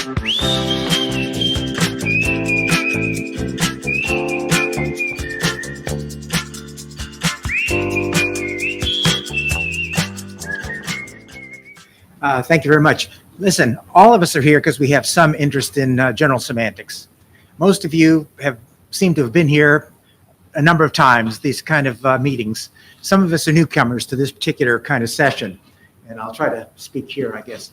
Thank you very much. Listen, all of us are here because we have some interest in general semantics. Most of you seem to have been here a number of times, these kind of meetings. Some of us are newcomers to this particular kind of session, and I'll try to speak here, I guess.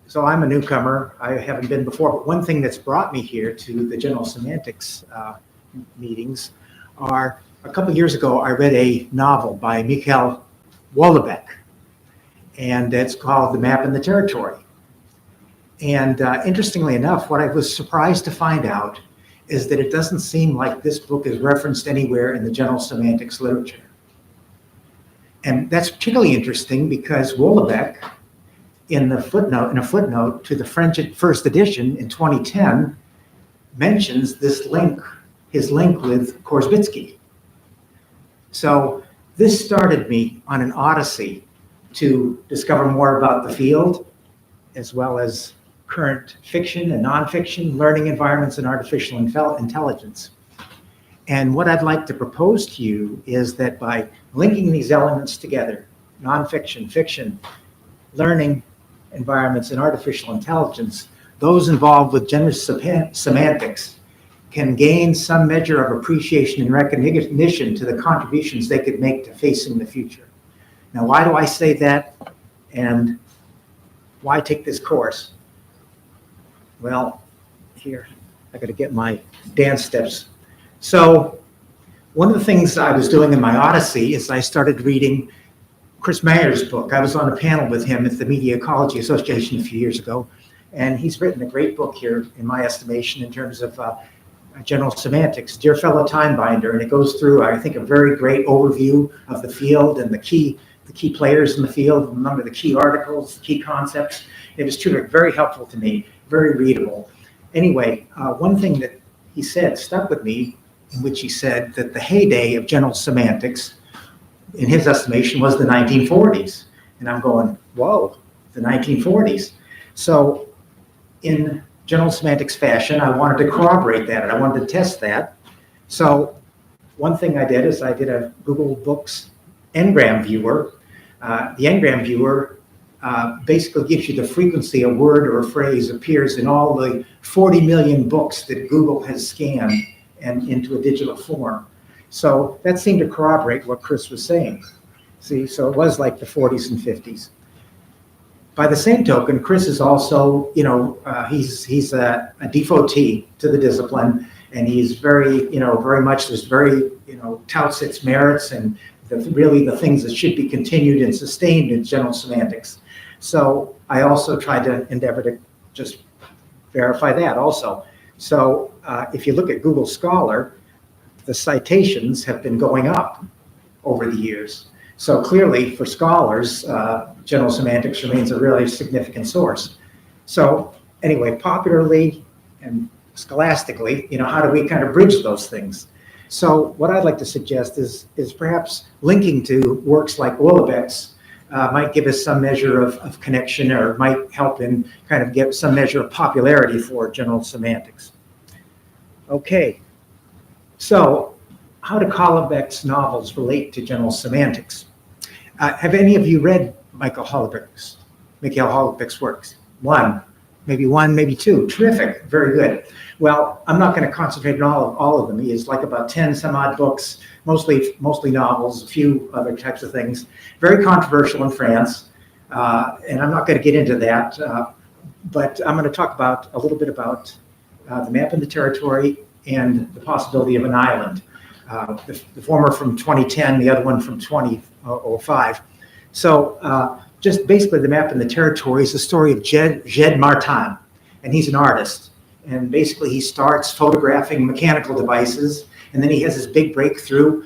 So I'm a newcomer. I haven't been before, but one thing that's brought me here to the general semantics meetings are, a couple of years ago, I read a novel by Houellebecq, and it's called The Map and the Territory. And interestingly enough, what I was surprised to find out is that it doesn't seem like this book is referenced anywhere in the general semantics literature. And that's particularly interesting because Houellebecq, in a footnote to the French first edition in 2010, mentions this link, his link with Korzybski. So this started me on an odyssey to discover more about the field, as well as current fiction and nonfiction, learning environments, and artificial intelligence. And what I'd like to propose to you is that by linking these elements together, nonfiction, fiction, learning environments, and artificial intelligence, those involved with general semantics can gain some measure of appreciation and recognition to the contributions they could make to facing the future. Now, why do I say that, and why take this course? Well, here, I got to get my dance steps. So one of the things I was doing in my odyssey is I started reading Chris Mayer's book. I was on a panel with him at the Media Ecology Association a few years ago, and he's written a great book here, in my estimation, in terms of general semantics, Dear Fellow Timebinder, and it goes through, I think, a very great overview of the field and the key players in the field, a number of the key articles, key concepts. It was truly very helpful to me, very readable. Anyway, one thing that he said stuck with me, in which he said that the heyday of general semantics, in his estimation, was the 1940s. And I'm going, whoa, the 1940s. So in general semantics fashion, I wanted to corroborate that, and I wanted to test that. So one thing I did is I did a Google Books Ngram viewer. The Ngram viewer basically gives you the frequency a word or a phrase appears in all the 40 million books that Google has scanned and into a digital form. So that seemed to corroborate what Chris was saying. See, so it was like the 40s and 50s. By the same token, Chris is also, he's a devotee to the discipline, and he's very, very much, touts its merits and really the things that should be continued and sustained in general semantics. So I also tried to endeavor to just verify that also. So if you look at Google Scholar, the citations have been going up over the years. So clearly for scholars, general semantics remains a really significant source. So anyway, popularly and scholastically, how do we kind of bridge those things? So what I'd like to suggest is perhaps linking to works like Houellebecq's might give us some measure of connection, or might help in kind of get some measure of popularity for general semantics. Okay, so how do Houellebecq's novels relate to general semantics? Have any of you read Mikhail Houellebecq's works? One, maybe two. Terrific, very good. Well, I'm not going to concentrate on all of them. He has like about 10 some odd books, mostly novels, a few other types of things. Very controversial in France, and I'm not going to get into that, but I'm going to talk a little bit about The Map and the Territory and The Possibility of an Island. The former from 2010, the other one from 2005. So just basically The Map and the Territory is the story of Jed Martin, and he's an artist. And basically he starts photographing mechanical devices, and then he has this big breakthrough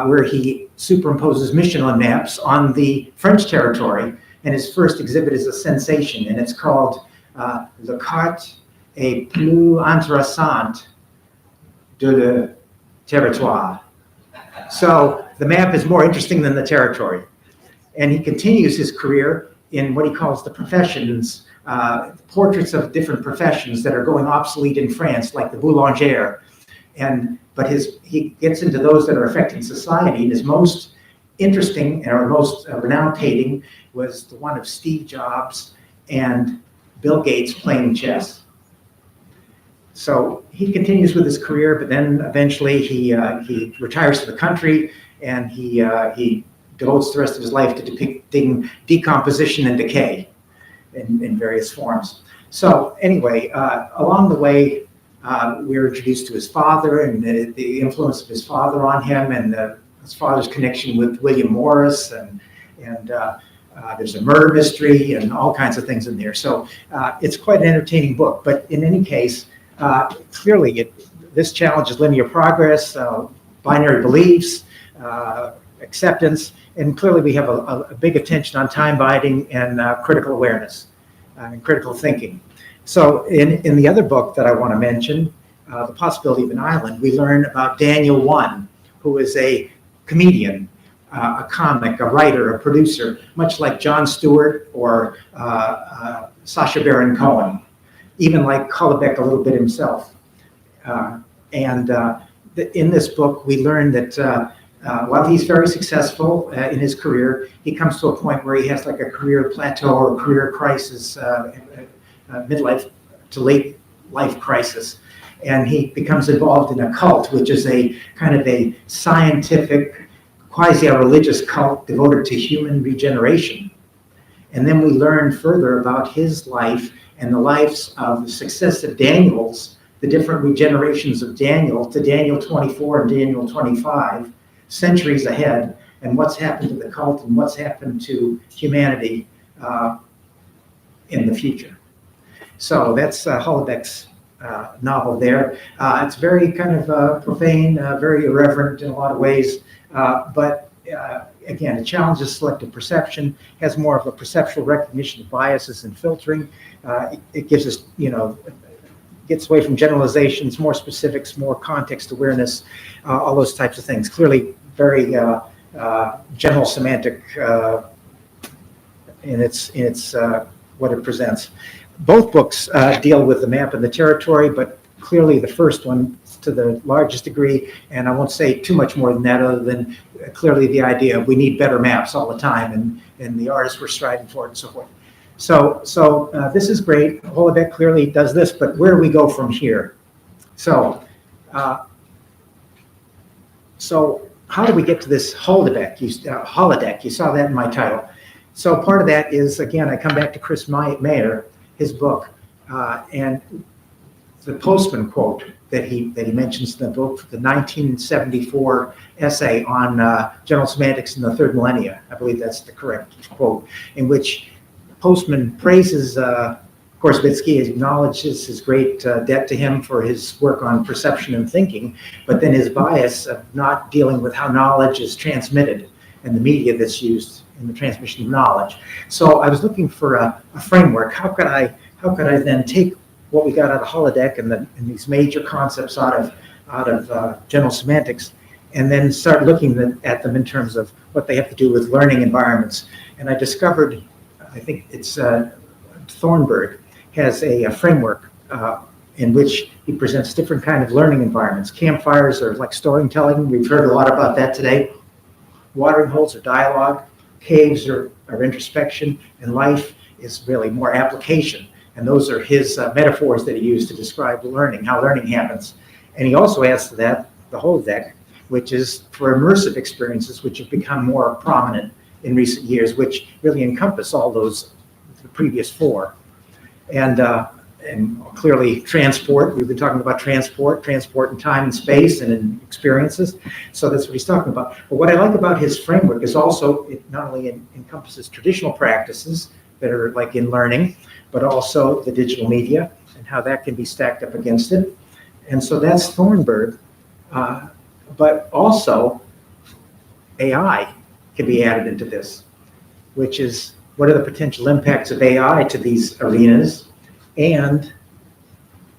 where he superimposes Michelin maps on the French territory, and his first exhibit is a sensation, and it's called Le carte est plus intéressante de le territoire. So the map is more interesting than the territory. And he continues his career in what he calls the professions, portraits of different professions that are going obsolete in France, like the boulanger. But he gets into those that are affecting society, and his most interesting or most renowned painting was the one of Steve Jobs and Bill Gates playing chess. So he continues with his career, but then eventually he retires to the country, and he devotes the rest of his life to depicting decomposition and decay in various forms. So anyway, along the way, we were introduced to his father and the influence of his father on him, and his father's connection with William Morris, and there's a murder mystery and all kinds of things in there. So it's quite an entertaining book. But in any case, clearly this challenges linear progress, binary beliefs, acceptance, and clearly we have a big attention on time binding and critical awareness and critical thinking. So in the other book that I want to mention, The Possibility of an Island, we learn about Daniel One, who is a comedian, a comic, a writer, a producer, much like Jon Stewart or Sacha Baron Cohen, even like Houellebecq a little bit himself. In this book, we learn that while he's very successful in his career, he comes to a point where he has like a career plateau or a career crisis, midlife to late life crisis. And he becomes involved in a cult, which is a kind of a scientific, quasi-religious cult devoted to human regeneration. And then we learn further about his life and the lives of the successive Daniels, the different regenerations of Daniel to Daniel 24 and Daniel 25, centuries ahead, and what's happened to the cult and what's happened to humanity in the future. So that's Houellebecq's novel there. It's very kind of profane, very irreverent in a lot of ways, but again, it challenges selective perception, has more of a perceptual recognition of biases and filtering. It gives us, gets away from generalizations, more specifics, more context awareness, all those types of things. Clearly very general semantic in its what it presents. Both books deal with the map and the territory, but clearly the first one to the largest degree, and I won't say too much more than that other than clearly the idea of we need better maps all the time, and the artists were striving for it and so forth. So this is great. Holodeck clearly does this, but where do we go from here? So how do we get to this Holodeck? Holodeck, you saw that in my title. So part of that is, again, I come back to Chris Mayer, his book, and the Postman quote that he mentions in the book, the 1974 essay on general semantics in the third millennia. I believe that's the correct quote, in which Postman praises Korzybski, acknowledges his great debt to him for his work on perception and thinking, but then his bias of not dealing with how knowledge is transmitted and the media that's used in the transmission of knowledge. So I was looking for a framework. How could I then take what we got out of Holodeck and these major concepts out of general semantics, and then start looking at them in terms of what they have to do with learning environments. And I discovered, I think it's Thornburg has a framework in which he presents different kind of learning environments. Campfires are like storytelling. We've heard a lot about that today. Watering holes are dialogue. Caves are introspection, and life is really more application. And those are his metaphors that he used to describe learning, how learning happens. And he also adds to that the Holodeck, which is for immersive experiences, which have become more prominent in recent years, which really encompass all those, the previous four. And clearly transport, we've been talking about transport in time and space and in experiences. So that's what he's talking about. But what I like about his framework is also, it not only encompasses traditional practices that are like in learning, but also the digital media and how that can be stacked up against it. And so that's Thornburg, but also AI can be added into this, which is what are the potential impacts of AI to these arenas? And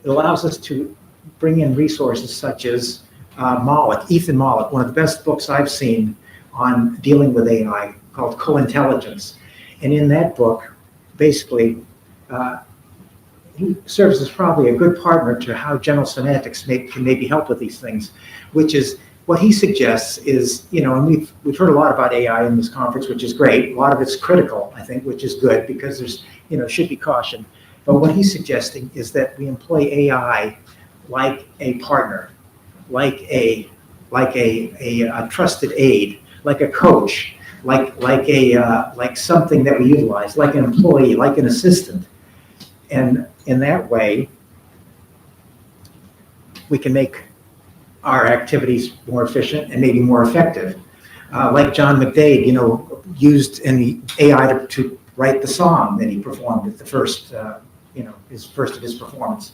it allows us to bring in resources such as Ethan Mollick, one of the best books I've seen on dealing with AI, called Co-Intelligence. And in that book, basically, he serves as probably a good partner to how general semantics can maybe help with these things, which is what he suggests is, and we've heard a lot about AI in this conference, which is great. A lot of it's critical, I think, which is good because there's, should be caution. But what he's suggesting is that we employ AI like a partner, like a trusted aid, like a coach, like something that we utilize, like an employee, like an assistant. And in that way, we can make our activities more efficient and maybe more effective. Like John McDade, used in the AI to write the song that he performed at the first, his first of his performance.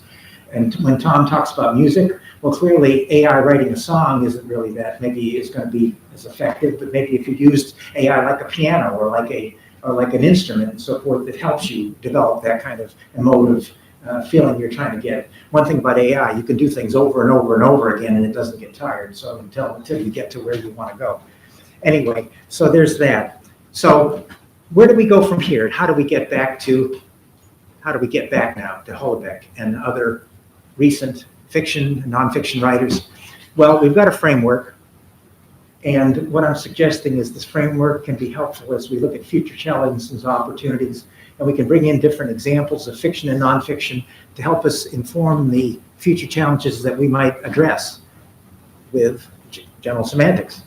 And when Tom talks about music, well, clearly AI writing a song isn't really that maybe is going to be as effective, but maybe if you used AI like a piano or like an instrument and so forth, it helps you develop that kind of emotive feeling you're trying to get. One thing about AI, you can do things over and over and over again and it doesn't get tired. So until you get to where you want to go. Anyway, so there's that. So where do we go from here? How do we get back now to Houellebecq and other recent fiction, nonfiction writers? Well, we've got a framework. And what I'm suggesting is this framework can be helpful as we look at future challenges and opportunities. And we can bring in different examples of fiction and nonfiction to help us inform the future challenges that we might address with general semantics.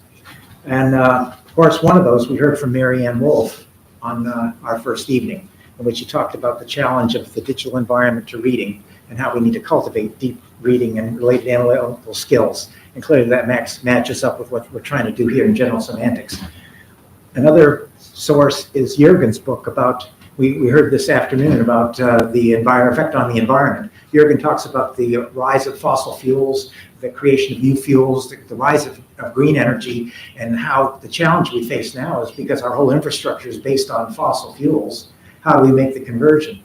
And of course, one of those we heard from Marianne Wolf on our first evening, in which she talked about the challenge of the digital environment to reading and how we need to cultivate deep reading and related analytical skills. And clearly that matches up with what we're trying to do here in general semantics. Another source is Jürgen's book about, we heard this afternoon about the effect on the environment. Jürgen talks about the rise of fossil fuels, the creation of new fuels, the rise of green energy, and how the challenge we face now is because our whole infrastructure is based on fossil fuels. How do we make the conversion?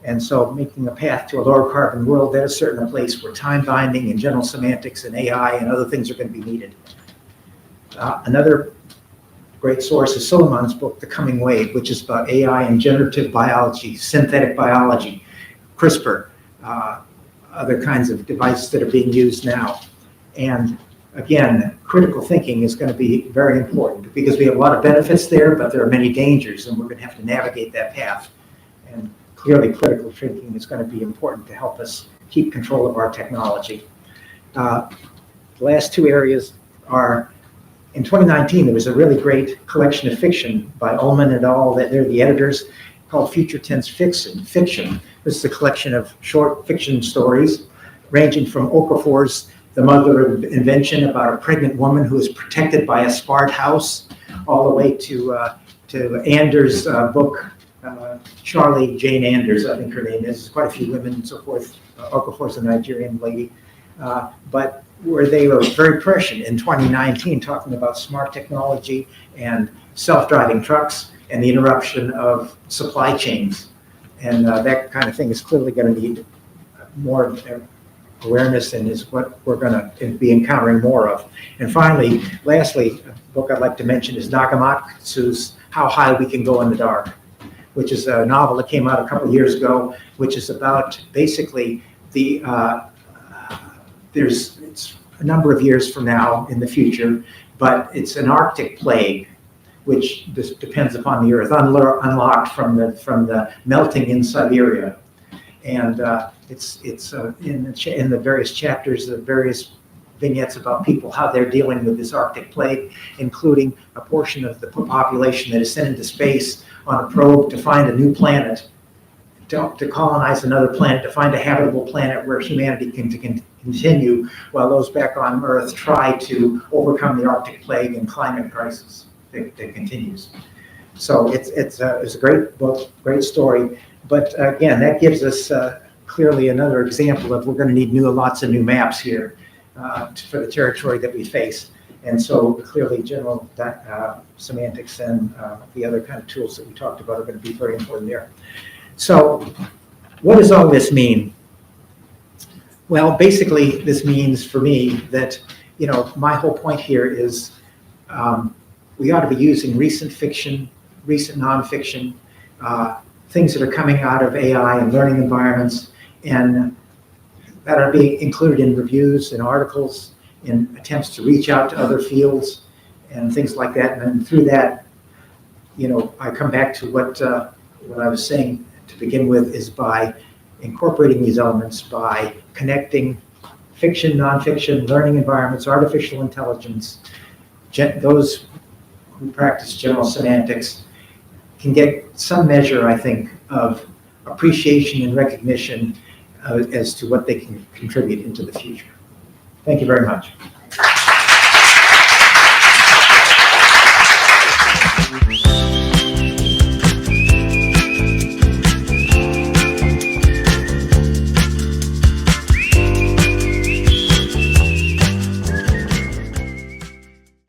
And so making a path to a lower carbon world, that is certainly a place where time binding and general semantics and AI and other things are going to be needed. Another great source is Suleiman's book, The Coming Wave, which is about AI and generative biology, synthetic biology, CRISPR, other kinds of devices that are being used now. And again, critical thinking is going to be very important because we have a lot of benefits there, but there are many dangers, and we're going to have to navigate that path. And clearly, critical thinking is going to be important to help us keep control of our technology. The last two areas are, in 2019, there was a really great collection of fiction by Ullman et al. That they're the editors, called Future Tense Fiction. This is a collection of short fiction stories, ranging from Okafor's The Mother of Invention, about a pregnant woman who is protected by a smart house, all the way to Anders' book, Charlie Jane Anders, I think her name is. Quite a few women and so forth. Okafor's a Nigerian lady. But where they were very prescient in 2019, talking about smart technology and self-driving trucks and the interruption of supply chains. And that kind of thing is clearly going to need more awareness and is what we're going to be encountering more of. And finally, lastly, a book I'd like to mention is Nagamatsu's How High We Can Go in the Dark, which is a novel that came out a couple of years ago, which is about basically it's a number of years from now in the future, but it's an Arctic plague, which depends upon the Earth, unlocked from the melting in Siberia. And it's in the various chapters, the various vignettes about people, how they're dealing with this Arctic plague, including a portion of the population that is sent into space on a probe to find a new planet, to colonize another planet, to find a habitable planet where humanity can continue, while those back on Earth try to overcome the Arctic plague and climate crisis that continues. So it's a great book, great story. But again, that gives us clearly another example of we're going to need lots of new maps here for the territory that we face. And so clearly general semantics and the other kind of tools that we talked about are going to be very important there. So what does all this mean? Well, basically this means for me that, my whole point here is we ought to be using recent fiction, recent nonfiction, things that are coming out of AI and learning environments, and that are being included in reviews and articles, in attempts to reach out to other fields and things like that. And through that, I come back to what I was saying to begin with, is by incorporating these elements, by connecting fiction, nonfiction, learning environments, artificial intelligence, those who practice general semantics can get some measure, I think, of appreciation and recognition as to what they can contribute into the future. Thank you very much.